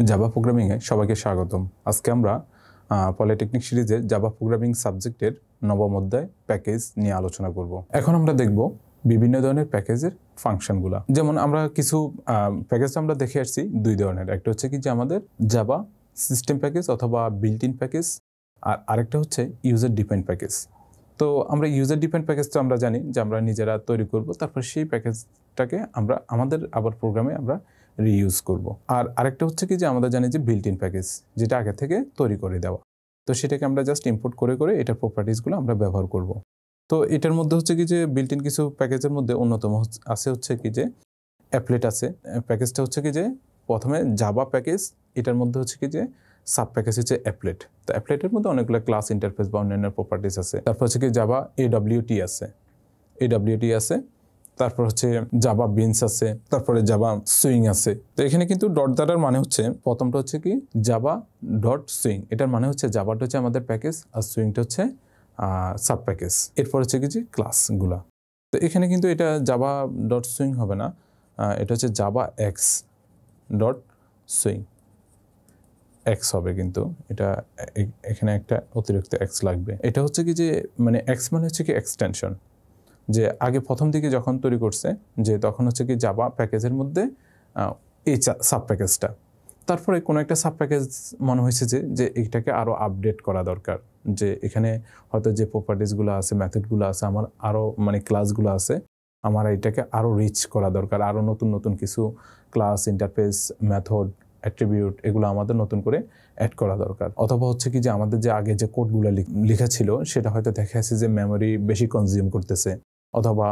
Java প্রোগ্রামিংয়ে সবাইকে স্বাগতম। আজকে আমরা পলিটেকনিক সিরিজের জাভা প্রোগ্রামিং সাবজেক্টের নবম অধ্যায় প্যাকেজ নিয়ে আলোচনা করব। এখন আমরা দেখব বিভিন্ন ধরনের প্যাকেজের ফাংশনগুলো। যেমন আমরা কিছু প্যাকেজ আমরা দেখে আসছি দুই ধরনের। একটা হচ্ছে কি যে আমাদের জাভা সিস্টেম প্যাকেজ অথবা বিল্ট ইন প্যাকেজ, আর আরেকটা হচ্ছে ইউজার ডিপেন্ড প্যাকেজ। তো আমরা ইউজার ডিপেন্ড প্যাকেজটা আমরা জানি যে আমরা নিজেরা তৈরি করব, তারপর সেই প্যাকেজটাকে আমরা আমাদের আবার প্রোগ্রামে আমরা রিইউজ করব। আর আরেকটা হচ্ছে কি যে আমাদের জানি যে বিল্ট ইন প্যাকেজ, যেটা আগে থেকে তৈরি করে দেওয়া। তো সেটাকে আমরা জাস্ট ইম্পোর্ট করে এটার প্রপার্টিসগুলো আমরা ব্যবহার করব। তো এটার মধ্যে হচ্ছে কি যে বিল্ট ইন কিছু প্যাকেজের মধ্যে অন্যতম আছে হচ্ছে কি যে অ্যাপলেট আছে। প্যাকেজটা হচ্ছে কি যে প্রথমে জাভা প্যাকেজ, এটার মধ্যে হচ্ছে কি যে সাব প্যাকেজ হচ্ছে অ্যাপলেট। তো অ্যাপলেটের মধ্যে অনেকগুলো ক্লাস ইন্টারফেস বা অন্যান্য প্রপার্টিস আছে। তারপর হচ্ছে কি জাভা এডব্লিউটি আছে, তারপর হচ্ছে জাভা বিনস আছে, তারপরে জাভা সুইং আছে। তো এখানে কিন্তু ডট দ্বারার মানে হচ্ছে প্রথমটা হচ্ছে কি জাভা ডট সুইং, এটার মানে হচ্ছে জাভাটা হচ্ছে আমাদের প্যাকেজ আর সুইংটা হচ্ছে সাব প্যাকেজ। এরপর হচ্ছে কি যে ক্লাসগুলা। তো এখানে কিন্তু এটা জাভা ডট সুইং হবে না, এটা হচ্ছে Java x dot swing x হবে, কিন্তু এটা এখানে একটা অতিরিক্ত এক্স লাগবে। এটা হচ্ছে কি যে মানে এক্স মানে হচ্ছে কি এক্সটেনশন, যে আগে প্রথম দিকে যখন তৈরি করছে যে তখন হচ্ছে কি জাভা প্যাকেজের মধ্যে এই সাব প্যাকেজটা, তারপরে কোনো একটা সাব প্যাকেজ মনে হয়েছে যে এইটাকে আরও আপডেট করা দরকার, যে এখানে হয়তো যে প্রপার্টিসগুলো আছে, মেথডগুলো আছে, আমার আরও মানে ক্লাসগুলো আছে, আমার এইটাকে আরও রিচ করা দরকার, আরও নতুন নতুন কিছু ক্লাস, ইন্টারফেস, মেথড, অ্যাট্রিবিউট এগুলো আমাদের নতুন করে অ্যাড করা দরকার। অথবা হচ্ছে কি যে আমাদের যে আগে যে কোডগুলো লেখা ছিল সেটা হয়তো দেখা যাচ্ছে যে মেমোরি বেশি কনজিউম করতেছে, অথবা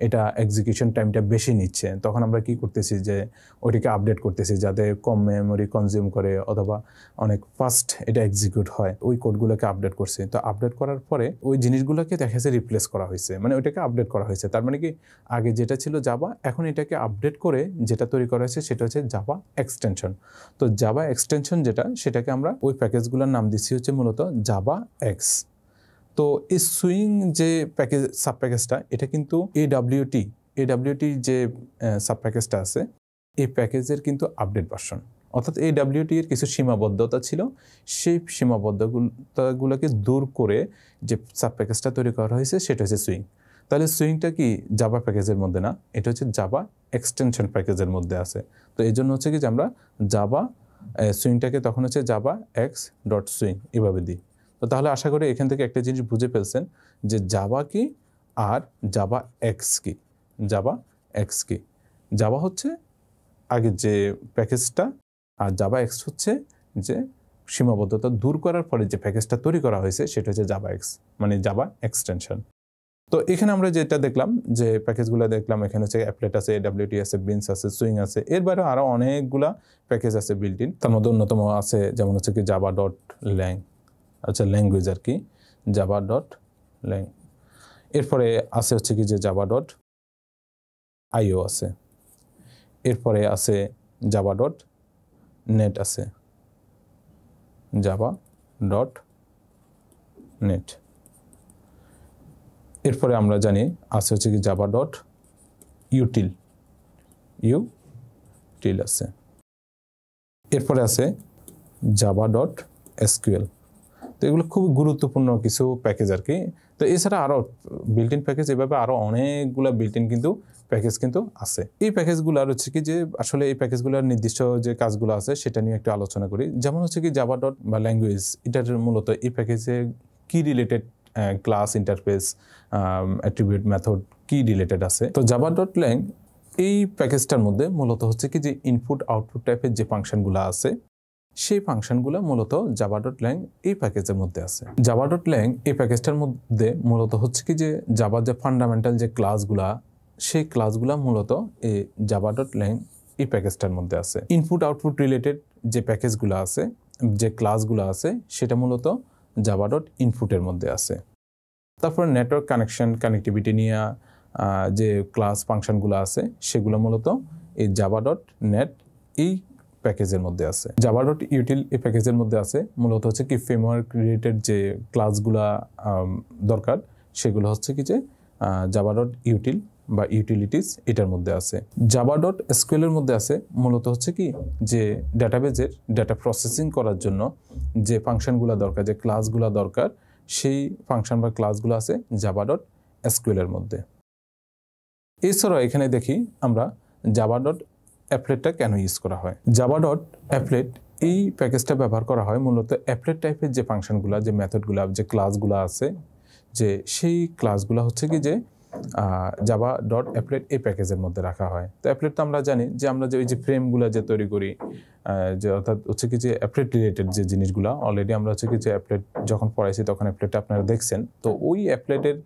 এটা এক্সিকিউশন টাইমটা বেশি নিচ্ছে। তখন আমরা কি করতেছি যে ওইটাকে আপডেট করতেছি যাতে কম মেমোরি কনজিউম করে অথবা অনেক ফাস্ট এটা এক্সিকিউট হয়, ওই কোডগুলোকে আপডেট করছে। তো আপডেট করার পরে ওই জিনিসগুলোকে দেখা যাচ্ছে রিপ্লেস করা হয়েছে, মানে ওইটাকে আপডেট করা হয়েছে। তার মানে কি আগে যেটা ছিল জাভা, এখন এটাকে আপডেট করে যেটা তৈরি করা হয়েছে সেটা হচ্ছে জাভা এক্সটেনশন। তো জাভা এক্সটেনশন যেটা, সেটাকে আমরা ওই প্যাকেজগুলোর নাম দিচ্ছি হচ্ছে মূলত জাভা এক্স। তো এই সুইং যে প্যাকেজ সাব প্যাকেজটা, এটা কিন্তু এডব্লিউটি যে সাব প্যাকেজটা আছে, এই প্যাকেজের কিন্তু আপডেট ভার্সন। অর্থাৎ এডব্লিউটি এর কিছু সীমাবদ্ধতা ছিল, সেই সীমাবদ্ধতাগুলোকে দূর করে যে সাব প্যাকেজটা তৈরি করা হয়েছে সেটা হচ্ছে সুইং। তাহলে সুইংটা কি জাভা প্যাকেজের মধ্যে না, এটা হচ্ছে জাভা এক্সটেনশন প্যাকেজের মধ্যে আছে। তো এই জন্য হচ্ছে কি যে আমরা জাভা সুইংটাকে তখন হচ্ছে জাভা এক্স ডট সুইং এভাবে দিই। তো তাহলে আশা করি এখান থেকে একটা জিনিস বুঝে ফেলছেন যে জাভা কি আর জাভা এক্স কি। জাভা হচ্ছে আগে যে প্যাকেজটা, আর জাভা এক্স হচ্ছে যে সীমাবদ্ধতা দূর করার পরে যে প্যাকেজটা তৈরি করা হয়েছে সেটা হচ্ছে জাভা এক্স, মানে জাভা এক্সটেনশন। তো এখানে আমরা যেটা দেখলাম যে প্যাকেজগুলো দেখলাম, এখানে হচ্ছে অ্যাপলেট আছে, এডব্লিউটি আছে, বিনস আছে, সুইং আছে, এর বাইরে আরও অনেকগুলা প্যাকেজ আছে বিল্ট ইন। তার মধ্যে অন্যতম আছে যেমন হচ্ছে কি জাভা ডট ল্যাং, আচ্ছা ল্যাঙ্গুয়েজ আর কি, জাভা ডট ল্যাং। এরপরে আছে হচ্ছে কি যে জাভা ডট আইও আছে, এরপরে আছে জাভা ডট নেট আছে, জাভা ডট নেট। এরপরে আমরা জানি আছে হচ্ছে কি জাভা ডট ইউটিল আছে। এরপরে আছে জাভা ডট এসকিউএল। তো এগুলো খুব গুরুত্বপূর্ণ কিছু প্যাকেজ আর কি। তো এছাড়া আরও বিল্ট ইন প্যাকেজ এভাবে আরও অনেকগুলো বিল্ট ইন কিন্তু প্যাকেজ কিন্তু আছে। এই প্যাকেজগুলোর হচ্ছে কি যে আসলে এই প্যাকেজগুলোর নির্দিষ্ট যে কাজগুলো আছে সেটা নিয়ে একটু আলোচনা করি। যেমন হচ্ছে কি জাভা ডট বা ল্যাঙ্গুয়েজ, এটার মূলত এই প্যাকেজে কি related class, interface, attribute, method কি রিলেটেড আছে। তো জাভা ডট ল্যাং এই প্যাকেজটার মধ্যে মূলত হচ্ছে কি যে ইনপুট আউটপুট টাইপের যে ফাংশনগুলো আছে, সেই ফাংশনগুলো মূলত জাভা ডট ল্যাং এই প্যাকেজের মধ্যে আছে। জাভা ডট ল্যাং এই প্যাকেজটার মধ্যে মূলত হচ্ছে কি যে জাভার যে ফান্ডামেন্টাল যে ক্লাসগুলা, সেই ক্লাসগুলা মূলত এই জাভা ডট ল্যাং এই প্যাকেজটার মধ্যে আছে। ইনপুট আউটপুট রিলেটেড যে প্যাকেজগুলো আছে, যে ক্লাসগুলো আছে, সেটা মূলত জাভা ডট ইনপুটের মধ্যে আছে। তারপর নেটওয়ার্ক কানেক্টিভিটি নিয়ে যে ক্লাস ফাংশনগুলো আছে, সেগুলো মূলত এই জাভা ডট নেট এই প্যাকেজের মধ্যে আছে। জাভা ডট ইউটিল এই প্যাকেজের মধ্যে আছে। মূলত হচ্ছে কি ফ্রেমওয়ার্ক রিলেটেড যে ক্লাসগুলা দরকার, সেগুলো হচ্ছে কি যে জাভা ডট ইউটিল বা ইউটিলিটিস এটার মধ্যে আছে। জাভা ডট এসকিউএল এর মধ্যে আছে মূলত হচ্ছে কি যে ডাটাবেজের ডাটা প্রসেসিং করার জন্য যে ফাংশনগুলো দরকার, যে ক্লাসগুলো দরকার, সেই ফাংশন বা ক্লাসগুলো আছে জাভা ডট এসকিউএল এর মধ্যে। এছাড়াও এখানে দেখি আমরা জাভা ডট অ্যাপলেটটা কেন ইউজ করা হয়। জাভা ডট অ্যাপলেট এই প্যাকেজটা ব্যবহার করা হয় মূলত অ্যাপলেট টাইপের যে ফাংশনগুলো, যে মেথডগুলো, যে ক্লাসগুলো আছে, যে সেই ক্লাসগুলো হচ্ছে কি যে জাভা ডট অ্যাপলেট এই প্যাকেজের মধ্যে রাখা হয়। তো অ্যাপলেট তো আমরা জানি যে আমরা যে ওই যে ফ্রেমগুলো যে তৈরি করি, যে অর্থাৎ হচ্ছে কি যে অ্যাপলেট রিলেটেড যে জিনিসগুলো অলরেডি আমরা হচ্ছে কি যে অ্যাপলেট যখন পড়াইছি তখন অ্যাপলেটটা আপনারা দেখছেন। তো ওই অ্যাপলেটের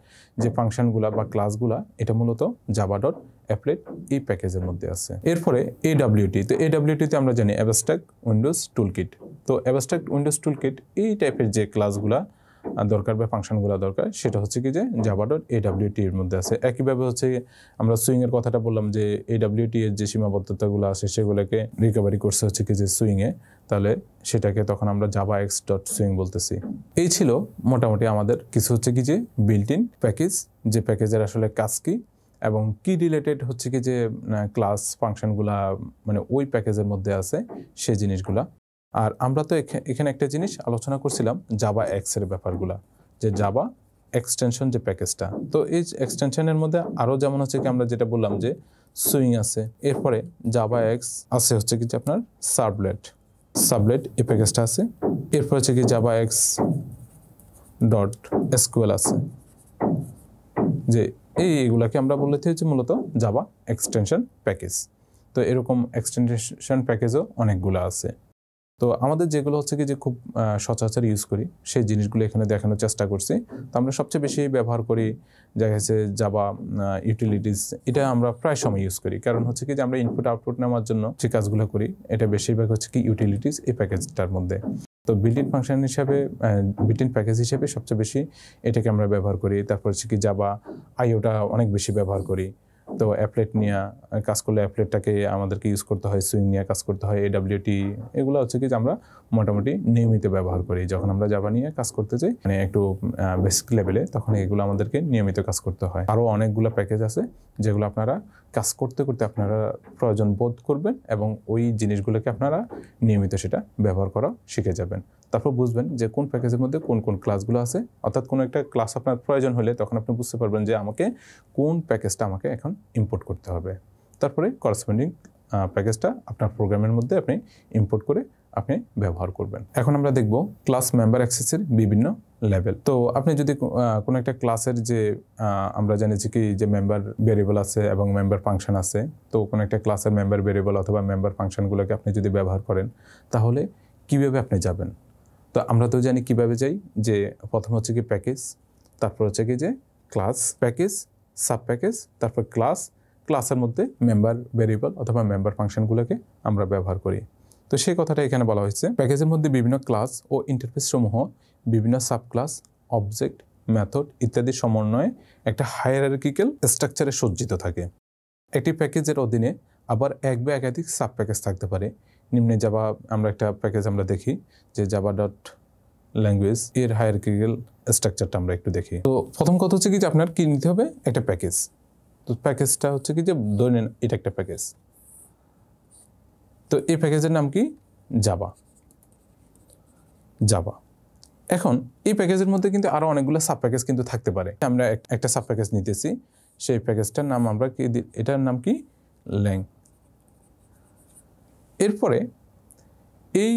যে ফাংশনগুলো বা ক্লাসগুলো এটা মূলত জাভা ডট অ্যাপলেট এই প্যাকেজের মধ্যে আছে। এরপরে এডব্লিউটি। তো এডব্লিউটিতে আমরা জানি অ্যাবস্ট্রাক্ট উইন্ডোজ টুলকিট। তো অ্যাবস্ট্রাক্ট উইন্ডোজ টুলকিট এই টাইপের যে ক্লাসগুলো দরকার বা ফাংশনগুলো দরকার সেটা হচ্ছে কি যে জাভা ডট এডব্লিউটি এর মধ্যে আছে। একইভাবে হচ্ছে আমরা সুইংয়ের কথাটা বললাম যে এডব্লিউটি এর যে সীমাবদ্ধতাগুলো আছে সেগুলোকে রিকভারি করছে হচ্ছে কি যে সুইংয়ে, তাহলে সেটাকে তখন আমরা জাভা এক্স ডট সুইং বলতেছি। এই ছিল মোটামুটি আমাদের কিছু হচ্ছে কি যে বিল্ট ইন প্যাকেজ, যে প্যাকেজের আসলে কাজ কি এবং কি রিলেটেড হচ্ছে কি যে ক্লাস ফাংশনগুলা মানে ওই প্যাকেজের মধ্যে আছে সেই জিনিসগুলা। আর আমরা তো এখানে একটা জিনিস আলোচনা করছিলাম জাভা এক্সের ব্যাপারগুলা, যে জাভা এক্সটেনশন যে প্যাকেজটা। তো এই এক্সটেনশনের মধ্যে আরও যেমন হচ্ছে কি আমরা যেটা বললাম যে সুইং আছে, এরপরে জাভা এক্স আছে হচ্ছে কি যে আপনার সাবলেট এই প্যাকেজটা আছে, এরপর হচ্ছে কি জাভা এক্স ডট এসকিউএল আছে, যে এইগুলাকে আমরা বলতে হচ্ছে মূলত জাভা এক্সটেনশন প্যাকেজ। তো এরকম এক্সটেনশন প্যাকেজও অনেকগুলো আছে। তো আমাদের যেগুলো হচ্ছে কি যে খুব সচরাচর ইউজ করি সেই জিনিসগুলো এখানে দেখানোর চেষ্টা করছি। তো আমরা সবচেয়ে বেশি ব্যবহার করি দেখা যাচ্ছে জাভা ইউটিলিটিস, এটা আমরা প্রায় সময় ইউজ করি। কারণ হচ্ছে কি যে আমরা ইনপুট আউটপুট নেওয়ার জন্য যে কাজগুলো করি এটা বেশিরভাগ হচ্ছে কি ইউটিলিটিস এই প্যাকেজটার মধ্যে। তো বিল্ট ইন ফাংশন হিসাবে, বিল্ট ইন প্যাকেজ হিসেবে সবচেয়ে বেশি এটাকে আমরা ব্যবহার করি। তারপর হচ্ছে কি জাভা আইওটা অনেক বেশি ব্যবহার করি। তো অ্যাপলেট নিয়ে কাজ করলে অ্যাপলেটটাকে আমাদেরকে ইউজ করতে হয়, সুইং নিয়ে কাজ করতে হয়, এডব্লিউটি এগুলো হচ্ছে কি যে আমরা মোটামুটি নিয়মিত ব্যবহার করি। যখন আমরা জাভা নিয়ে কাজ করতে চাই মানে একটু বেসিক লেভেলে, তখন এগুলো আমাদেরকে নিয়মিত কাজ করতে হয়। আরও অনেকগুলো প্যাকেজ আছে যেগুলো আপনারা কাজ করতে করতে আপনারা প্রয়োজন বোধ করবেন এবং ওই জিনিসগুলোকে আপনারা নিয়মিত সেটা ব্যবহার করা শিখে যাবেন। তারপর বুঝবেন যে কোন প্যাকেজের মধ্যে কোন কোন ক্লাসগুলো আছে, অর্থাৎ কোনো একটা ক্লাস আপনার প্রয়োজন হলে তখন আপনি বুঝতে পারবেন যে আমাকে কোন প্যাকেজটা আমাকে এখন ইম্পোর্ট করতে হবে। তারপরে করসপন্ডিং প্যাকেজটা আপনার প্রোগ্রামের মধ্যে আপনি ইম্পোর্ট করে আপনি ব্যবহার করবেন। এখন আমরা দেখব ক্লাস মেম্বার অ্যাক্সেসের বিভিন্ন লেভেল। তো আপনি যদি কোনো একটা ক্লাসের যে আমরা জানি যে কি যে মেম্বার ভেরিয়েবল আছে এবং মেম্বার ফাংশন আছে, তো কোনো একটা ক্লাসের মেম্বার ভেরিয়েবল অথবা মেম্বার ফাংশনগুলোকে আপনি যদি ব্যবহার করেন তাহলে কীভাবে আপনি যাবেন। তো আমরা তো জানি কিভাবে যাই, যে প্রথম হচ্ছে কি প্যাকেজ, তারপর হচ্ছে কি যে ক্লাস, প্যাকেজ, সাব প্যাকেজ, তারপর ক্লাসের মধ্যে মেম্বার ভেরিয়েবল অথবা মেম্বার ফাংশনগুলোকে আমরা ব্যবহার করি। তো সেই কথাটা এখানে বলা হয়েছে প্যাকেজের মধ্যে বিভিন্ন ক্লাস ও ইন্টারফেস সমূহ বিভিন্ন সাব ক্লাস, অবজেক্ট, মেথড ইত্যাদি সমন্বয়ে একটা হায়ারার্কিক্যাল স্ট্রাকচারে সজ্জিত থাকে। একটি প্যাকেজের অধীনে আবার এক বা একাধিক সাব প্যাকেজ থাকতে পারে। নিম্নে জাভা আমরা একটা প্যাকেজ আমরা দেখি যে জাভা ডট ল্যাঙ্গুয়েজ এর হায়ারার্কিক্যাল স্ট্রাকচারটা আমরা একটু দেখি। তো প্রথম কথা হচ্ছে কি যে আপনার কি নিতে হবে, একটা প্যাকেজ। তো প্যাকেজটা হচ্ছে কি যে ধরে নেন এটা একটা প্যাকেজ। তো এই প্যাকেজের নাম কি, জাভা। এখন এই প্যাকেজের মধ্যে কিন্তু আরও অনেকগুলো সাব প্যাকেজ কিন্তু থাকতে পারে। আমরা একটা সাব প্যাকেজ নিতেছি, সেই প্যাকেজটার নাম আমরা কি, এটার নাম কি, ল্যাং। এরপরে এই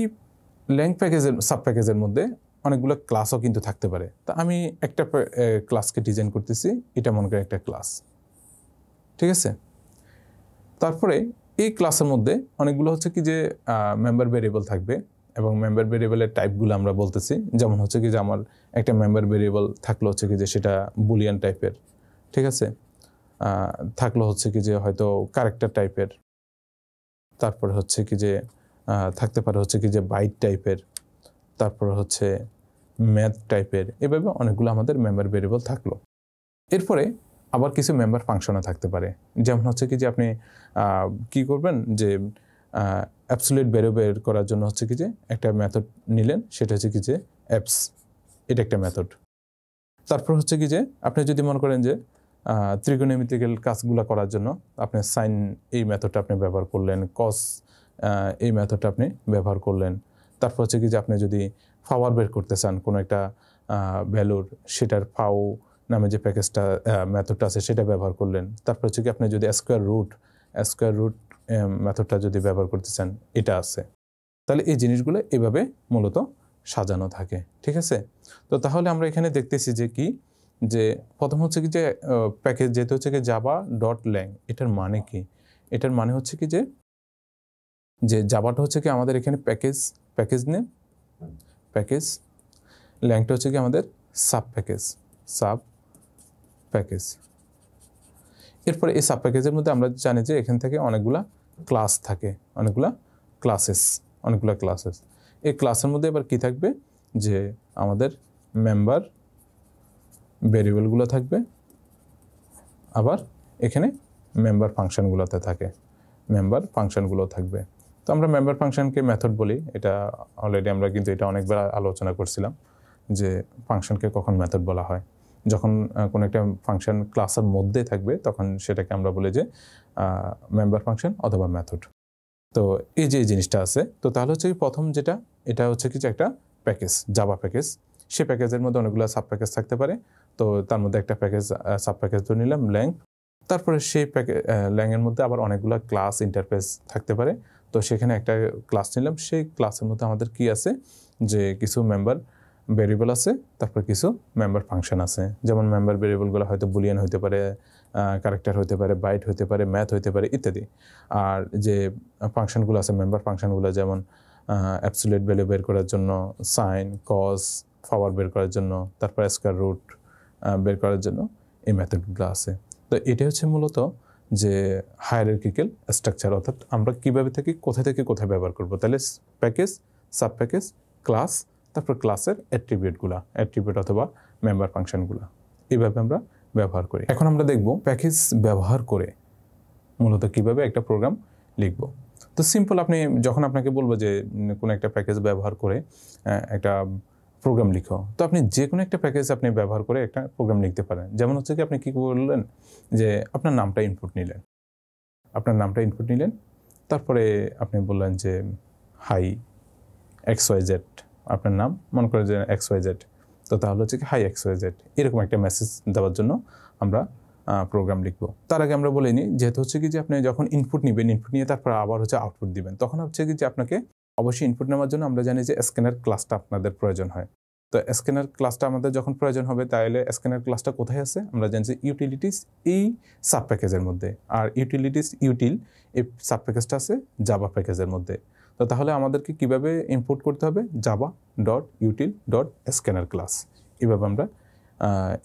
ল্যাং প্যাকেজের সাব প্যাকেজের মধ্যে অনেকগুলো ক্লাসও কিন্তু থাকতে পারে। তা আমি একটা ক্লাসকে ডিজাইন করতেছি, এটা মনে করি একটা ক্লাস, ঠিক আছে। তারপরে এই ক্লাসের মধ্যে অনেকগুলো হচ্ছে কি যে মেম্বার ভেরিয়েবল থাকবে এবং মেম্বার ভেরিয়েবলের টাইপগুলো আমরা বলতেছি। যেমন হচ্ছে কি যে আমার একটা মেম্বার ভেরিয়েবল থাকলো হচ্ছে কি যে সেটা বুলিয়ান টাইপের, ঠিক আছে, থাকলো হচ্ছে কি যে হয়তো ক্যারেক্টার টাইপের, তারপরে হচ্ছে কি যে থাকতে পারে হচ্ছে কি যে বাইট টাইপের, তারপর হচ্ছে ম্যাথ টাইপের, এভাবে অনেকগুলো আমাদের মেম্বার ভেরিয়েবল থাকলো। এরপরে আবার কিছু মেম্বার ফাংশনও থাকতে পারে। যেমন হচ্ছে কি যে আপনি কি করবেন যে অ্যাবসলিউট ভ্যালু বের করার জন্য হচ্ছে কি যে একটা মেথড নিলেন, সেটা হচ্ছে কি যে অ্যাপস, এটা একটা মেথড। তারপর হচ্ছে কি যে আপনি যদি মনে করেন যে ত্রিকোণমিতিক্যাল কাজগুলো করার জন্য আপনি সাইন এই মেথডটা আপনি ব্যবহার করলেন, কস এই মেথডটা আপনি ব্যবহার করলেন। তারপর হচ্ছে কি যে আপনি যদি পাওয়ার বের করতে চান কোনো একটা ভ্যালুর, সেটার ফাও নামে যে প্যাকেজটা মেথডটা আছে সেটা ব্যবহার করলেন। তারপর হচ্ছে কি আপনি যদি স্কোয়ার রুট মেথডটা যদি ব্যবহার করতে চান, এটা আছে। তাহলে এই জিনিসগুলো এভাবে মূলত সাজানো থাকে, ঠিক আছে? তো তাহলে আমরা এখানে দেখতেছি যে কি, যে প্রথম হচ্ছে কি যে প্যাকেজ যেহেতু হচ্ছে কি জাভা ডট ল্যাং, এটার মানে কি? এটার মানে হচ্ছে কি যে জাভাটা হচ্ছে কি আমাদের এখানে প্যাকেজ নেম, প্যাকেজ, ল্যাংটা হচ্ছে কি আমাদের সাব প্যাকেজ। এরপরে এই সাব প্যাকেজের মধ্যে আমরা জানি যে এখান থেকে অনেকগুলা ক্লাস থাকে, অনেকগুলা ক্লাসেস। এই ক্লাসের মধ্যে এবার কি থাকবে, যে আমাদের মেম্বার ভেরিয়েবলগুলো থাকবে, আবার এখানে মেম্বার ফাংশনগুলোতে থাকে, থাকবে। তো আমরা মেম্বার ফাংশনকে মেথড বলি, এটা অলরেডি আমরা কিন্তু এটা অনেকবার আলোচনা করছিলাম যে ফাংশনকে কখন মেথড বলা হয়। যখন কোনো একটা ফাংশন ক্লাসের মধ্যে থাকবে তখন সেটাকে আমরা বলি যে মেম্বার ফাংশন অথবা মেথড। তো এই যে জিনিসটা আছে, তো তাহলে হচ্ছে কি প্রথম যেটা, এটা হচ্ছে কি যে একটা প্যাকেজ, জাভা প্যাকেজ। সেই প্যাকেজের মধ্যে অনেকগুলো সাব প্যাকেজ থাকতে পারে। তো তার মধ্যে একটা প্যাকেজ, সাব প্যাকেজ ধরে নিলাম ল্যাং। তারপরে সেই ল্যাংয়ের মধ্যে আবার অনেকগুলো ক্লাস ইন্টারফেস থাকতে পারে। তো সেখানে একটা ক্লাস নিলাম, সেই ক্লাসের মধ্যে আমাদের কি আছে, যে কিছু মেম্বার ভেরিয়েবল আছে, তারপর কিছু মেম্বার ফাংশন আছে। যেমন মেম্বার ভেরিয়েবলগুলো হয়তো বুলিয়ান হতে পারে, ক্যারেক্টার হতে পারে, বাইট হতে পারে, ম্যাথ হতে পারে ইত্যাদি। আর যে ফাংশনগুলো আছে, মেম্বার ফাংশনগুলো যেমন অ্যাবসোলিউট ভ্যালু বের করার জন্য, সাইন, কস, পাওয়ার বের করার জন্য, তারপর স্কয়ার রুট বের করার জন্য এই মেথডগুলো আছে। তো এটা হচ্ছে মূলত যে হায়ারার্কিক্যাল স্ট্রাকচার, অর্থাৎ আমরা কীভাবে থেকে কোথায় ব্যবহার করব। তাহলে প্যাকেজ, সাব প্যাকেজ, ক্লাস, তারপর ক্লাসের অ্যাট্রিবিউট অথবা মেম্বার ফাংশনগুলো, এইভাবে আমরা ব্যবহার করি। এখন আমরা দেখব প্যাকেজ ব্যবহার করে মূলত কিভাবে একটা প্রোগ্রাম লিখব। তো সিম্পল, আপনি যখন আপনাকে বলবো যে কোনো একটা প্যাকেজ ব্যবহার করে একটা প্রোগ্রাম লিখো, তো আপনি যে কোনো একটা প্যাকেজ আপনি ব্যবহার করে একটা প্রোগ্রাম লিখতে পারেন। যেমন হচ্ছে কি আপনি কী করলেন, যে আপনার নামটা ইনপুট নিলেন, তারপরে আপনি বললেন যে হাই XYZ, আপনার নাম মনে করে যে XYZ, তো তাহলে হচ্ছে কি হাই XYZ, এরকম একটা মেসেজ দেওয়ার জন্য আমরা প্রোগ্রাম লিখবো। তার আগে আমরা বলে নিই, যেহেতু হচ্ছে কি যে আপনি যখন ইনপুট নিয়ে তারপর আবার হচ্ছে আউটপুট দিবেন, তখন হচ্ছে কি যে আপনাকে অবশ্যই ইনপুট নেওয়ার জন্য আমরা জানি যে স্ক্যানার ক্লাসটা আপনাদের প্রয়োজন হয়। তো স্ক্যানার ক্লাসটা আমাদের যখন প্রয়োজন হবে, তাহলে স্ক্যানার ক্লাসটা কোথায় আছে, আমরা জানি যে ইউটিলিটিস এই সাব প্যাকেজের মধ্যে। আর ইউটিল এই সাব প্যাকেজটা আছে জাভা প্যাকেজের মধ্যে। তো তাহলে আমাদেরকে কিভাবে ইনপুট করতে হবে, java.util.scanner ক্লাস, এইভাবে আমরা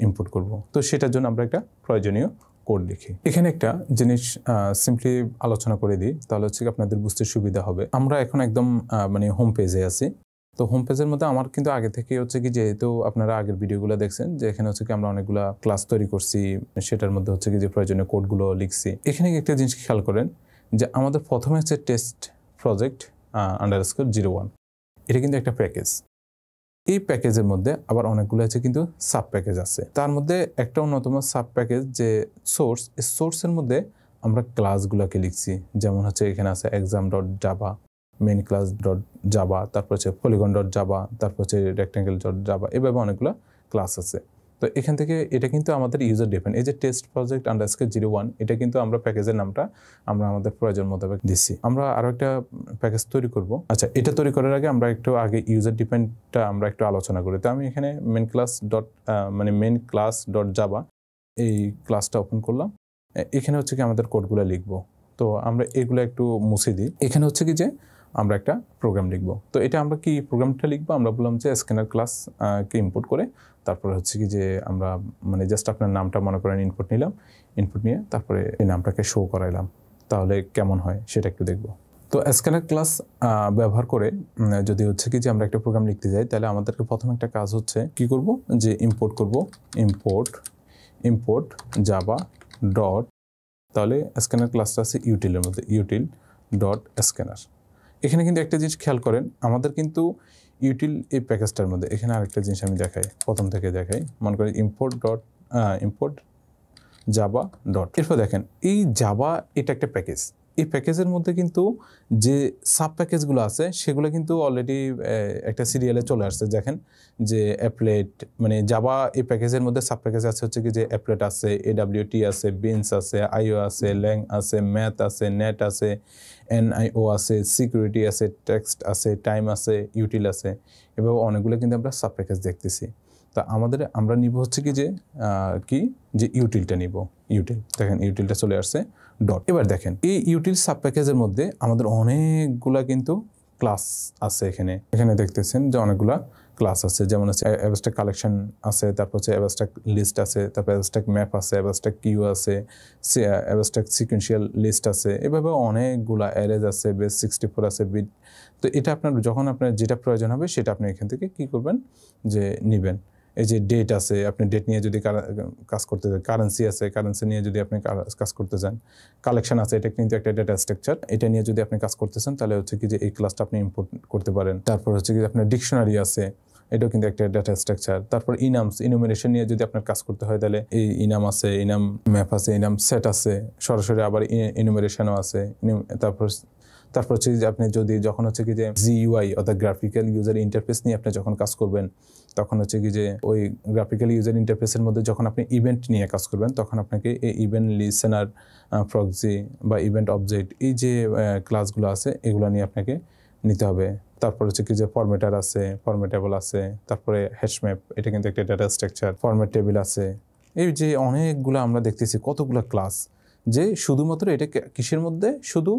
ইনপুট করব। তো সেটার জন্য আমরা একটা প্রয়োজনীয় কোড লিখি। এখানে একটা জিনিস সিম্পলি আলোচনা করে দিই, তাহলে হচ্ছে আপনাদের বুঝতে সুবিধা হবে। আমরা এখন একদম মানে হোম পেজে আছি। তো হোম পেজের মধ্যে আমার কিন্তু আগে থেকে হচ্ছে কি, যেহেতু আপনারা আগের ভিডিওগুলো দেখছেন, যে এখানে হচ্ছে কি আমরা অনেকগুলো ক্লাস তৈরি করছি, সেটার মধ্যে হচ্ছে কি যে প্রয়োজনীয় কোডগুলো লিখছি। এখানে একটা জিনিস খেয়াল করেন, যে আমাদের প্রথমে হচ্ছে টেস্ট প্রজেক্ট _01, এটা কিন্তু একটা প্যাকেজ। এই প্যাকেজের মধ্যে আবার অনেকগুলো আছে কিন্তু সাব প্যাকেজ আছে। তার মধ্যে একটা অন্যতম সাব প্যাকেজ যে সোর্স, এই সোর্সের মধ্যে আমরা ক্লাসগুলোকে লিখছি। যেমন হচ্ছে এখানে আছে exam.java, মেইন class.java, তারপর হচ্ছে polygon.java, তারপর হচ্ছে rectangle.java, এভাবে অনেকগুলো ক্লাস আছে। তো এখান থেকে এটা কিন্তু আমাদের ইউজার ডিফাইন, এই যে টেস্ট প্রজেক্ট _01, এটা কিন্তু আমরা প্যাকেজের নামটা আমরা আমাদের প্রয়োজন মোতাবেক দিচ্ছি। আমরা আরও একটা প্যাকেজ তৈরি করব। আচ্ছা, এটা তৈরি করার আগে আমরা একটু আগে ইউজার ডিফাইনটা আমরা একটু আলোচনা করি। তো আমি এখানে মেইন class.java এই ক্লাসটা ওপেন করলাম। এখানে হচ্ছে কি আমাদের কোডগুলো লিখবো। তো আমরা এগুলো একটু মুছে দিই। এখানে হচ্ছে কি যে আমরা একটা প্রোগ্রাম লিখব। তো এটা আমরা কি প্রোগ্রামটা লিখবো, আমরা বললাম যে স্ক্যানার ক্লাস কে ইম্পোর্ট করে, তারপরে হচ্ছে কি যে আমরা জাস্ট আপনার নামটা মনে করেন ইনপুট নিয়ে তারপরে এই নামটাকে শো করাইলাম, তাহলে কেমন হয় সেটা একটু দেখব। তো স্ক্যানার ক্লাস ব্যবহার করে যদি হচ্ছে কি যে আমরা একটা প্রোগ্রাম লিখতে যাই, তাহলে আমাদেরকে প্রথম একটা কাজ হচ্ছে কি করব, যে ইম্পোর্ট করব, ইম্পোর্ট জাভা ডট, তাহলে স্ক্যানার ক্লাসটা আছে ইউটিলের মধ্যে, util.scanner। এখানে কিন্তু একটা জিনিস খেয়াল করেন, আমাদের কিন্তু ইউটিল এই প্যাকেজটার মধ্যে, এখানে আরেকটা জিনিস আমি দেখাই, প্রথম থেকে দেখাই, মনে করি ইম্পোর্ট জাভা ডট। এরপর দেখেন এই জাভা এটা একটা প্যাকেজ, এই প্যাকেজের মধ্যে কিন্তু যে সাব প্যাকেজগুলো আছে সেগুলো কিন্তু অলরেডি একটা সিরিয়ালে চলে আসছে। দেখেন যে অ্যাপলেট, মানে জাভা এই প্যাকেজের মধ্যে সাব প্যাকেজ আছে হচ্ছে কি যে অ্যাপলেট আছে, AWT আছে, বিনস আছে, আইও আছে, ল্যাং আছে, ম্যাথ আছে, নেট আছে, NIO আছে, সিকিউরিটি আছে, টেক্সট আছে, টাইম আছে, ইউটিল আছে, এভাবে অনেকগুলো কিন্তু আমরা সাব প্যাকেজ দেখতেছি। তা আমরা নিব হচ্ছে কি যে ইউটিলটা নিব। ইউটিল দেখেন ইউটিলটা চলে আসছে ডট। এবার দেখেন এই ইউটিল সাব প্যাকেজের মধ্যে আমাদের অনেকগুলা কিন্তু ক্লাস আছে। এখানে দেখতেছেন যে অনেকগুলা ক্লাস আছে, যেমন হচ্ছে অ্যাবস্ট্রাক্ট কালেকশন আছে, তারপর হচ্ছে অ্যাবস্ট্রাক্ট লিস্ট আছে, তারপর অ্যাবস্ট্রাক্ট ম্যাপ আছে, অ্যাবস্ট্রাক্ট কিউ আছে, অ্যাবস্ট্রাক্ট সিকুয়েন্সিয়াল লিস্ট আছে, এভাবে অনেকগুলা অ্যারেজ আছে, বেস 64 আছে, বিট। তো এটা যখন আপনার যেটা প্রয়োজন হবে সেটা আপনি এখান থেকে কি করবেন যে নেবেন। এই যে ডেট আছে, আপনি ডেট নিয়ে যদি কাজ করতে চান, কারেন্সি আছে, কারেন্সি নিয়ে যদি আপনি কাজ করতে চান, কালেকশন আছে, এটা কিন্তু একটা ডেটা স্ট্রাকচার, এটা নিয়ে যদি আপনি কাজ করতে চান তাহলে হচ্ছে কি যে এই ক্লাসটা আপনি ইম্পোর্ট করতে পারেন। তারপর হচ্ছে কি আপনার ডিকশনারি আছে, এটাও কিন্তু একটা ডেটা স্ট্রাকচার। তারপর ইনুমেরেশন নিয়ে যদি আপনার কাজ করতে হয় তাহলে এই ইনাম আছে, ইনাম ম্যাপ আছে, ইনাম সেট আছে, সরাসরি আবার ইনুমেরেশনও আছে। তারপর হচ্ছে যে আপনি যখন হচ্ছে কি যে GUI অর্থাৎ গ্রাফিক্যাল ইউজার ইন্টারফেস নিয়ে আপনি যখন কাজ করবেন, তখন হচ্ছে কি যে ওই গ্রাফিক্যাল ইউজার ইন্টারফেসের মধ্যে যখন আপনি ইভেন্ট নিয়ে কাজ করবেন, তখন আপনাকে এই ইভেন্ট লিসেনার, প্রক্সি বা ইভেন্ট অবজেক্ট, এই যে ক্লাসগুলো আছে এগুলো নিয়ে আপনাকে নিতে হবে। তারপর হচ্ছে কি যে ফরম্যাটার আছে, ফরম্যাটেবল আছে, তারপরে হ্যাশম্যাপ, এটা কিন্তু একটা ডেটা স্ট্রাকচার, ফরম্যাট টেবিল আছে। এই যে অনেকগুলো আমরা দেখতেছি কতগুলো ক্লাস, যে শুধুমাত্র এটা কিসের মধ্যে, শুধু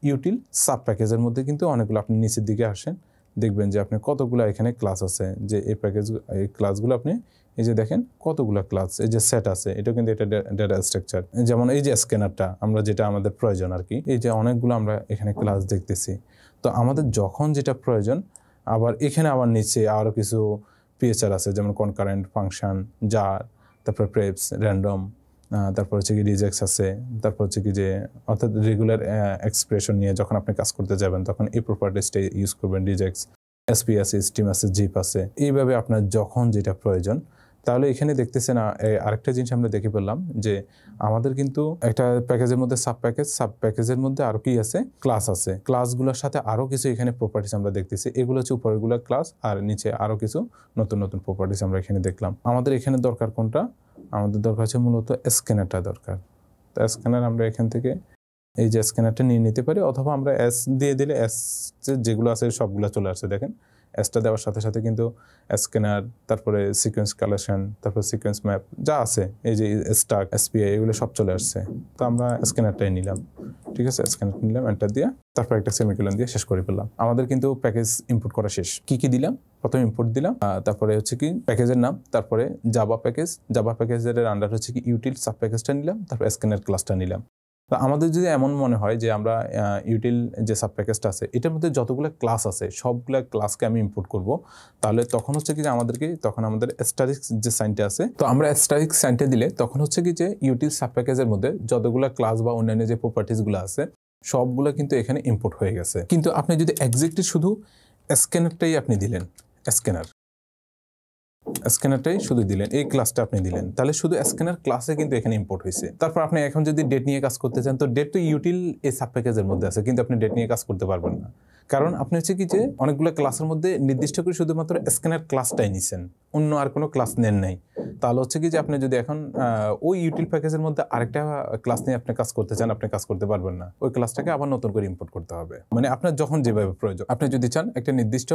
ইউটিল সাব প্যাকেজের মধ্যে কিন্তু অনেকগুলো। আপনি নিচের দিকে আসেন, দেখবেন যে আপনি কতগুলো এখানে ক্লাস আছে, যে এই ক্লাসগুলো আপনি এই যে দেখেন কতগুলো ক্লাস, এই যে সেট আছে, এটাও কিন্তু এটা ডেটা স্ট্রাকচার। যেমন এই যে স্ক্যানারটা আমরা যেটা আমাদের প্রয়োজন আর কি, এই যে অনেকগুলো আমরা এখানে ক্লাস দেখতেছি। তো আমাদের যখন যেটা প্রয়োজন, আবার এখানে আবার নিচে আরও কিছু PHR আছে, যেমন কনকারেন্ট, ফাংশন, জার, তারপর প্রেপস, র্যান্ডম, তারপর হচ্ছে কি রিজেক্টস আছে, তারপর হচ্ছে কি যে অর্থাৎ রেগুলার এক্সপ্রেশন নিয়ে যখন আপনি কাজ করতে যাবেন তখন এই প্রপার্টিসটা ইউজ করবেন। রিজেক্টস, SP আছে, স্টিম আছে, জিপ আছে, এইভাবে আপনার যখন যেটা প্রয়োজন। তাহলে এখানে দেখতেছেন আরেকটা জিনিস আমরা দেখে পেলাম যে আমাদের কিন্তু একটা প্যাকেজের মধ্যে সাব প্যাকেজের মধ্যে আরও কি আছে, ক্লাস আছে। ক্লাসগুলোর সাথে আরও কিছু এখানে প্রপার্টিস আমরা দেখতেছি, এগুলো হচ্ছে উপরেগুলো ক্লাস, আর নিচে আরও কিছু নতুন নতুন প্রপার্টিস আমরা এখানে দেখলাম। আমাদের এখানে দরকার কোনটা, আমাদের দরকার হচ্ছে মূলত স্ক্যানারটা দরকার। তো স্ক্যানার আমরা এখান থেকে এই যে স্ক্যানারটা নিয়ে নিতে পারি, অথবা আমরা S দিয়ে দিলে S যেগুলো আছে সবগুলো চলে আসছে। দেখেন Sটা দেওয়ার সাথে সাথে কিন্তু স্ক্যানার, তারপরে সিকোয়েন্স কালেকশন, তারপর সিকোয়েন্স ম্যাপ যা আছে, এই যে স্টাক, SPI, এগুলো সব চলে আসছে। তো আমরা স্ক্যানারটাই নিলাম, ঠিক আছে, স্ক্যানার নিলাম, এন্টার দিয়ে তারপর একটা সেমিকোলন দিয়ে শেষ করে ফেললাম। আমাদের কিন্তু প্যাকেজ ইম্পোর্ট করা শেষ। কি দিলাম, প্রথমে ইম্পোর্ট দিলাম, তারপরে হচ্ছে কি প্যাকেজের নাম, তারপরে জাভা প্যাকেজের আন্ডার হচ্ছে কি ইউটিল সাব প্যাকেজটা নিলাম, তারপর স্ক্যানার ক্লাসটা নিলাম। তো আমাদের যদি এমন মনে হয় যে আমরা ইউটিল যে সাব প্যাকেজটা আছে এটার মধ্যে যতগুলো ক্লাস আছে সবগুলো ক্লাসকে আমি ইম্পোর্ট করব, তাহলে তখন হচ্ছে কি যে তখন আমাদের অ্যাস্টারিস্ক যে সাইনটা আছে, তো আমরা অ্যাস্টারিস্ক সাইনটা দিলে তখন হচ্ছে কি যে ইউটিল সাব প্যাকেজের মধ্যে যতগুলো ক্লাস বা অন্যান্য যে প্রপার্টিসগুলো আছে সবগুলো কিন্তু এখানে ইম্পোর্ট হয়ে গেছে। কিন্তু আপনি যদি এক্স্যাক্টলি শুধু স্ক্যানারটাই আপনি দিলেন, স্ক্যানারটাই শুধু দিলেন, এই ক্লাসটা আপনি দিলেন, তাহলে শুধু স্ক্যানার ক্লাসে কিন্তু এখানে ইম্পোর্ট হয়েছে। তারপর আপনি এখন যদি ডেট নিয়ে কাজ করতে চান, তো ডেট তো ইউটিল এই সাব প্যাকেজের মধ্যে আছে, কিন্তু আপনি ডেট নিয়ে কাজ করতে পারবেন না, কারণ আপনি হচ্ছে কি যে অনেকগুলো ক্লাসের মধ্যে নির্দিষ্ট করে শুধুমাত্র স্ক্যানার ক্লাসটাই নিছেন, অন্য আর কোনো ক্লাস নেন নাই। তাহলে হচ্ছে কি যে আপনি যদি এখন ওই ইউটিল প্যাকেজের মধ্যে আরেকটা ক্লাস নিয়ে আপনি কাজ করতে চান, আপনি কাজ করতে পারবেন না, ওই ক্লাসটাকে আবার নতুন করে ইম্পোর্ট করতে হবে। মানে আপনার যখন যেভাবে প্রয়োজন, আপনি যদি চান একটা নির্দিষ্ট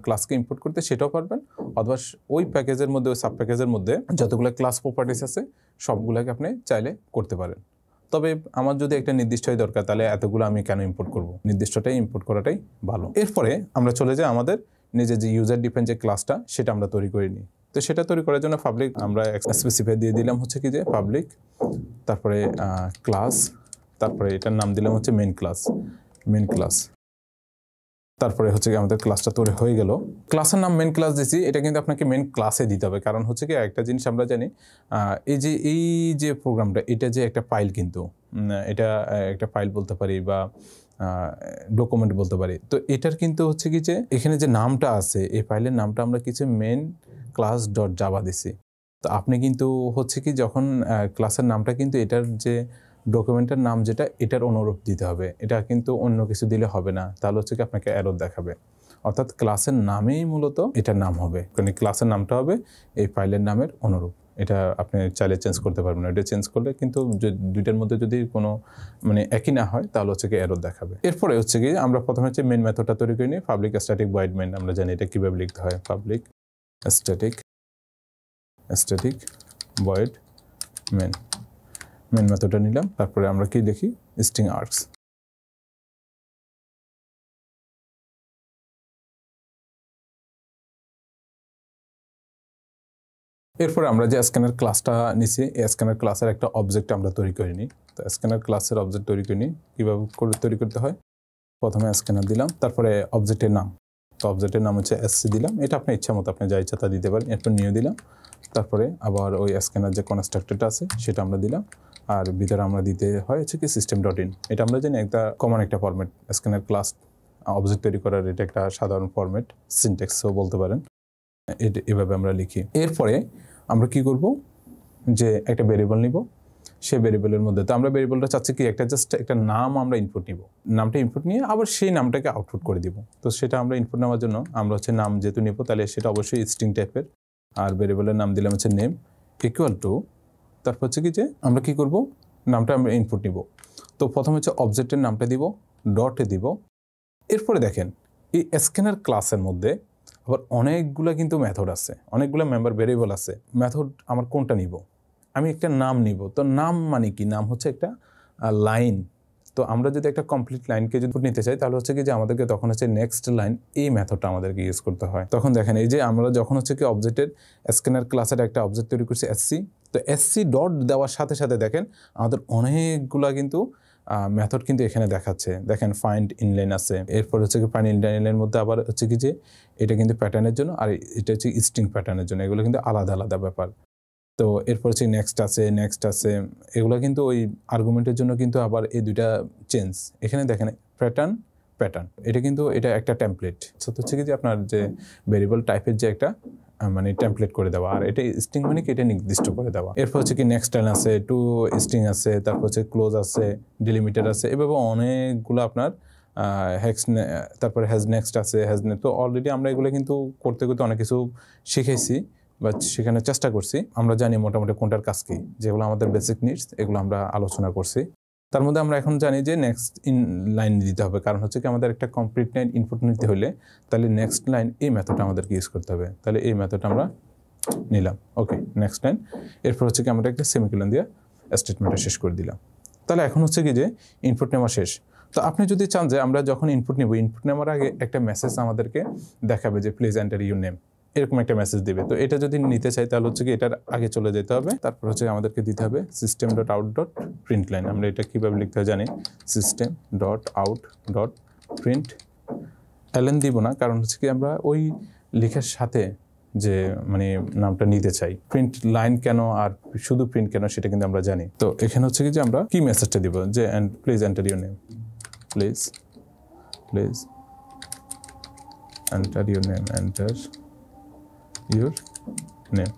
ক্লাসকে ইম্পোর্ট করতে সেটাও পারবেন, অথবা ওই প্যাকেজের মধ্যে, ওই সাব প্যাকেজের মধ্যে যতগুলো ক্লাস প্রপার্টিস আছে সবগুলোকে আপনি চাইলে করতে পারেন। তবে আমার যদি একটা নির্দিষ্টই দরকার, তাহলে এতগুলো আমি কেন ইম্পোর্ট করব, নির্দিষ্টটাই ইম্পোর্ট করাটাই ভালো। এরপরে আমরা চলে যাই আমাদের নিজের যে ইউজার ডিফাইন যে ক্লাসটা সেটা আমরা তৈরি করে নিই। তো সেটা তৈরি করার জন্য পাবলিক আমরা স্পেসিফাই দিয়ে দিলাম হচ্ছে কি যে পাবলিক, তারপরে ক্লাস, তারপরে এটার নাম দিলাম হচ্ছে মেন ক্লাস। তারপরে হচ্ছে কি আমাদের ক্লাসটা তৈরি হয়ে গেল। ক্লাসের নাম মেন ক্লাস দিয়েছি, এটা কিন্তু আপনাকে মেন ক্লাসে দিতে হবে, কারণ হচ্ছে কি একটা জিনিস আমরা জানি, এই যে প্রোগ্রামটা, এটা যে একটা ফাইল, কিন্তু এটা একটা ফাইল বলতে পারি বা ডকুমেন্ট বলতে পারি। তো এটার কিন্তু হচ্ছে কি যে এখানে যে নামটা আছে, এই ফাইলের নামটা আমরা কিছু মেন ক্লাস ডট জাভা দিছি। তো আপনি কিন্তু হচ্ছে কি যখন ক্লাসের নামটা কিন্তু এটার যে ডকুমেন্টের নাম যেটা এটার অনুরূপ দিতে হবে, এটা কিন্তু অন্য কিছু দিলে হবে না, তাহলে হচ্ছে কি আপনাকে এরর দেখাবে। অর্থাৎ ক্লাসের নামেই মূলত এটার নাম হবে, কারণ ক্লাসের নামটা হবে এই ফাইলের নামের অনুরূপ। এটা আপনি চাইলে চেঞ্জ করতে পারবেন না, এটা চেঞ্জ করলে কিন্তু দুইটার মধ্যে যদি কোনো মানে একই না হয় তাহলে হচ্ছে কি এরর দেখাবে। এরপরে হচ্ছে কি আমরা প্রথমে হচ্ছে মেন মেথডটা তৈরি করে নিই, পাবলিক স্ট্যাটিক ভয়েড মেইন। আমরা জানি এটা কীভাবে লিখতে হয়, পাবলিক স্ট্যাটিক ভয়েড মেন মেথডটা নিলাম। তারপরে আমরা কি দেখি, স্ট্রিং আর্কস। এরপরে আমরা যে স্ক্যানার ক্লাসটা নিছি, এই স্ক্যানার ক্লাসের একটা অবজেক্ট আমরা তৈরি করে নিই। তো স্ক্যানার ক্লাসের অবজেক্ট তৈরি করে নিই, কীভাবে তৈরি করতে হয়। প্রথমে স্ক্যানার দিলাম, তারপরে অবজেক্টের নাম। তো অবজেক্টের নাম হচ্ছে এসসি দিলাম, এটা আপনার ইচ্ছা মতো আপনি যা ইচ্ছা তা দিতে পারেন। এরপর নিয়ে দিলাম, তারপরে আবার ওই স্ক্যানার যে কনস্ট্রাক্টরটা আছে সেটা আমরা দিলাম, আর ভিতরে আমরা দিতে হয় হচ্ছে কি system.in। এটা আমরা জানি একটা কমন একটা ফরম্যাট, স্ক্যানার ক্লাস অবজেক্ট তৈরি করার এটা একটা সাধারণ ফরম্যাট, সিনট্যাক্সও বলতে পারেন। এভাবে আমরা লিখি। এরপরে আমরা কি করব, যে একটা ভেরিয়েবল নিব, সেই ভেরিয়েবলের মধ্যে তো আমরা ভেরিয়েবলটা চাচ্ছি কি একটা জাস্ট একটা নাম আমরা ইনপুট নিব, নামটা ইনপুট নিয়ে আবার সেই নামটাকে আউটপুট করে দিব। তো সেটা আমরা ইনপুট নেওয়ার জন্য আমরা হচ্ছে নাম যেহেতু নিব, তাহলে সেটা অবশ্যই স্ট্রিং টাইপের। আর ভেরিয়েবলের নাম দিলাম হচ্ছে নেম ইকুয়াল টু, তারপর হচ্ছে কি যে আমরা কি করব, নামটা আমরা ইনপুট নিব। তো প্রথমে হচ্ছে অবজেক্টের নামটা দিব, ডটে দিব। এরপরে দেখেন এই স্ক্যানার ক্লাসের মধ্যে আবার অনেকগুলো কিন্তু মেথড আছে, অনেকগুলো মেম্বার ভেরিয়েবল আছে। মেথড আমার কোনটা নিব, আমি একটা নাম নিব। তো নাম মানে কি, নাম হচ্ছে একটা লাইন। তো আমরা যদি একটা কমপ্লিট লাইনকে যদি নিতে চাই তাহলে হচ্ছে কি যে আমাদেরকে তখন হচ্ছে নেক্সট লাইন এই মেথডটা আমাদেরকে ইউজ করতে হয়। তখন দেখেন এই যে আমরা যখন হচ্ছে কি অবজেক্টের স্ক্যানার ক্লাসের একটা অবজেক্ট তৈরি করছি এসসি, তো এসসি ডট দেওয়ার সাথে সাথে দেখেন আমাদের অনেকগুলা কিন্তু মেথড কিন্তু এখানে দেখাচ্ছে। দেখেন ফাইন্ড ইনলাইন আছে, এরপর হচ্ছে কি ফাইন্ড ইনলাইনের মধ্যে আবার হচ্ছে কি যে এটা কিন্তু প্যাটার্নের জন্য, আর এটা হচ্ছে স্ট্রিং প্যাটার্নের জন্য, এগুলো কিন্তু আলাদা আলাদা ব্যাপার। তো এরপর হচ্ছে নেক্সট আছে, এগুলো কিন্তু ওই আর্গুমেন্টের জন্য কিন্তু আবার এই দুইটা চেঞ্জ। এখানে দেখেন প্যাটার্ন, এটা কিন্তু এটা একটা টেমপ্লেট হচ্ছে কি যে আপনার যে ভেরিয়েবল টাইপের যে একটা মানে টেমপ্লেট করে দেওয়া, আর এটা স্ট্রিং মানে কি এটা নির্দিষ্ট করে দেওয়া। এরপর হচ্ছে কি নেক্সট লাইন আছে, টু স্ট্রিং আছে, তারপর হচ্ছে ক্লোজ আছে, ডিলিমিটার আছে, এভাবে অনেকগুলো আপনার হেক্স, তারপরে হ্যাজ নেক্সট আছে, তো অলরেডি আমরা এগুলো কিন্তু করতে করতে অনেক কিছু শিখেছি বা সেখানে চেষ্টা করছি। আমরা জানি মোটামুটি কোনটার কাজ কি, যেগুলো আমাদের বেসিক নিডস এগুলো আমরা আলোচনা করছি। তার মধ্যে আমরা এখন জানি যে নেক্সট ইন লাইন দিতে হবে, কারণ হচ্ছে কি আমাদের একটা কমপ্লিট লাইন ইনপুট নিতে হলে তাহলে নেক্সট লাইন এই মেথডটা আমাদেরকে ইউজ করতে হবে। তাহলে এই মেথডটা আমরা নিলাম, ওকে নেক্সট লাইন। এরপর হচ্ছে কি আমরা একটা সেমিকোলন দিয়ে স্টেটমেন্টটা শেষ করে দিলাম। তাহলে এখন হচ্ছে কি যে ইনপুট নেওয়া শেষ। তো আপনি যদি চান যে আমরা যখন ইনপুট নেব, ইনপুট নেওয়ার আগে একটা মেসেজ আমাদেরকে দেখাবে যে প্লিজ এন্টার ইউর নেম, এরকম একটা মেসেজ দিবে। তো এটা যদি নিতে চাই তাহলে হচ্ছে কি এটার আগে চলে যেতে হবে, তারপর হচ্ছে আমাদেরকে দিতে হবে system.out.println। আমরা এটা কীভাবে লিখতে হয় জানি, system.out.println দিব না, কারণ হচ্ছে কি আমরা ওই লেখার সাথে যে মানে নামটা নিতে চাই। প্রিন্ট লাইন কেন আর শুধু প্রিন্ট কেন সেটা কিন্তু আমরা জানি। তো এখানে হচ্ছে কি যে আমরা কি মেসেজটা দিব, যে please enter your name, please enter your name, your name,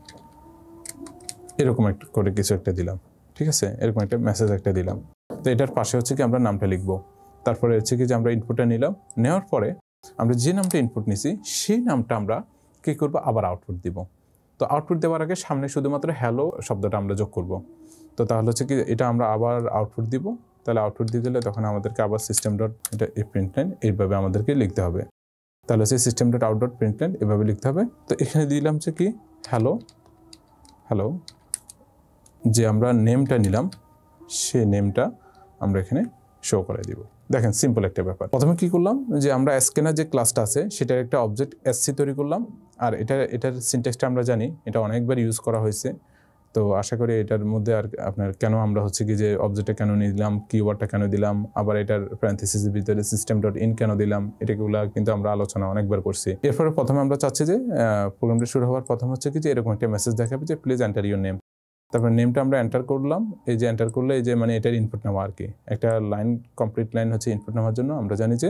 এরকম একটা করে কিছু একটা দিলাম, ঠিক আছে, এরকম একটা মেসেজ একটা দিলাম। তো এটার পাশে হচ্ছে কি আমরা নামটা লিখবো। তারপরে হচ্ছে কি যে আমরা ইনপুটটা নিলাম, নেওয়ার পরে আমরা যে নামটা ইনপুট নিছি সেই নামটা আমরা কী করবো, আবার আউটপুট দিব। তো আউটপুট দেওয়ার আগে সামনে শুধুমাত্র হ্যালো শব্দটা আমরা যোগ করব। তো তাহলে হচ্ছে কি এটা আমরা আবার আউটপুট দিব। তাহলে আউটপুট দিয়ে দিলে তখন আমাদেরকে আবার এটা এই প্রিন্টলাইন এইভাবে আমাদেরকে লিখতে হবে। তাহলে হচ্ছে system.out.println এভাবে লিখতে হবে। তো এখানে দিলাম হচ্ছে কি হ্যালো, যে আমরা নেমটা নিলাম সেই নেমটা আমরা এখানে শো করে দিব। দেখেন সিম্পল একটা ব্যাপার। প্রথমে কি করলাম, যে আমরা স্ক্যানার যে ক্লাসটা আছে সেটার একটা অবজেক্ট এসসি তৈরি করলাম, আর এটার সিনট্যাক্সটা আমরা জানি, এটা অনেকবার ইউজ করা হয়েছে। তো আশা করি এটার মধ্যে আর আপনার কেন আমরা হচ্ছে কি যে অবজেক্টটা কেন নিলাম, কিওয়ার্ডটা কেন দিলাম, আবার এটার প্যারেনথেসিসের ভিতরে system.in কেন দিলাম, এটাগুলো কিন্তু আমরা আলোচনা অনেকবার করছি। এরপরে প্রথমে আমরা চাচ্ছি যে প্রোগ্রামটা শুরু হওয়ার প্রথম হচ্ছে কি যে এরকম একটা মেসেজ দেখাবে যে প্লিজ এন্টার ইউর নেম। তারপর নেমটা আমরা এন্টার করলাম, এই যে এন্টার করলে এই যে মানে এটার ইনপুট নেওয়া আর কি। একটা লাইন কমপ্লিট লাইন হচ্ছে ইনপুট নেওয়ার জন্য আমরা জানি যে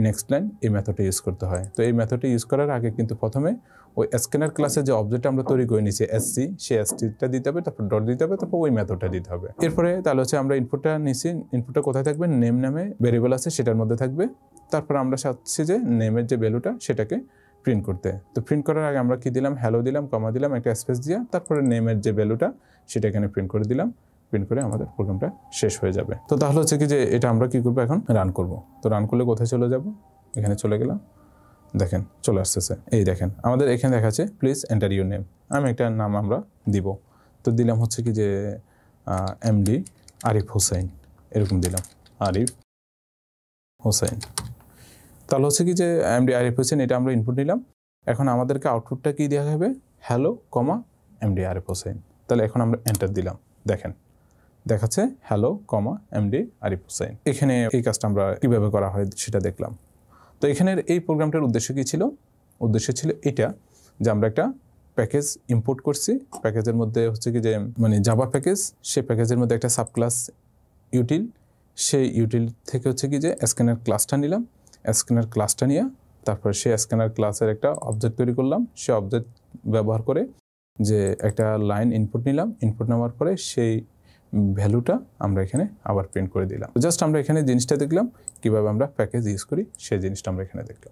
নেক্সট লাইন এই মেথডটা ইউজ করতে হয়। তো এই মেথডটা ইউজ করার আগে কিন্তু প্রথমে ওই স্ক্যানার ক্লাসে যে অবজেক্ট আমরা তৈরি করে নিয়েছি এসসি, সেই এসটিটা দিতে হবে, তারপর ডট দিতে হবে, তারপর ওই মেথডটা দিতে হবে। এরপরে তাহলে হচ্ছে আমরা ইনপুটটা নিছি, ইনপুটটা কোথায় থাকবে, নেম নামে ভেরিয়েবল আছে সেটার মধ্যে থাকবে। তারপর আমরা চাচ্ছি যে নেমের যে ভ্যালুটা সেটাকে প্রিন্ট করতে। তো প্রিন্ট করার আগে আমরা কি দিলাম, হ্যালো দিলাম, কমা দিলাম, একটা স্পেস দিয়ে তারপরে নেমের যে ভ্যালুটা সেটা এখানে প্রিন্ট করে দিলাম। প্রিন্ট করে আমাদের প্রোগ্রামটা শেষ হয়ে যাবে। তো তাহলে হচ্ছে কি যে এটা আমরা কি করবো, এখন রান করব। তো রান করলে কোথায় চলে যাব, এখানে চলে গেলাম, দেখেন চলে আসতেছে। এই দেখেন আমাদের এখানে দেখাচ্ছে প্লিজ এন্টার ইউর নেম। আমি একটা নাম আমরা দিব। তো দিলাম হচ্ছে কি যে এমডি আরিফ হোসেন, এরকম দিলাম আরিফ হোসেন। তাহলে হচ্ছে কি যে এমডি আরিফ হোসেন এটা আমরা ইনপুট নিলাম। এখন আমাদেরকে আউটপুটটা কি দেওয়া হবে, হ্যালো কমা এমডি আরিফ হোসেন। তাহলে এখন আমরা এন্টার দিলাম, দেখেন দেখাচ্ছে হ্যালো কমা এমডি আরিফ হোসেন। এখানে এই কাজটা আমরা কীভাবে করা হয় সেটা দেখলাম। তো এখানের এই প্রোগ্রামটার উদ্দেশ্য কী ছিল, উদ্দেশ্য ছিল এটা যে আমরা একটা প্যাকেজ ইম্পোর্ট করছি। প্যাকেজের মধ্যে হচ্ছে কি যে মানে জাভা প্যাকেজ, সেই প্যাকেজের মধ্যে একটা সাবক্লাস ইউটিল, সেই ইউটিল থেকে হচ্ছে কি যে স্ক্যানার ক্লাসটা নিলাম। স্ক্যানার ক্লাসটা নিয়ে তারপর সেই স্ক্যানার ক্লাসের একটা অবজেক্ট তৈরি করলাম। সেই অবজেক্ট ব্যবহার করে যে একটা লাইন ইনপুট নিলাম, ইনপুট নেওয়ার পরে সেই ভ্যালুটা আমরা এখানে আবার প্রিন্ট করে দিলাম। জাস্ট আমরা এখানে জিনিসটা দেখলাম, কীভাবে আমরা প্যাকেজ ইউজ করি সেই জিনিসটা আমরা এখানে দেখলাম।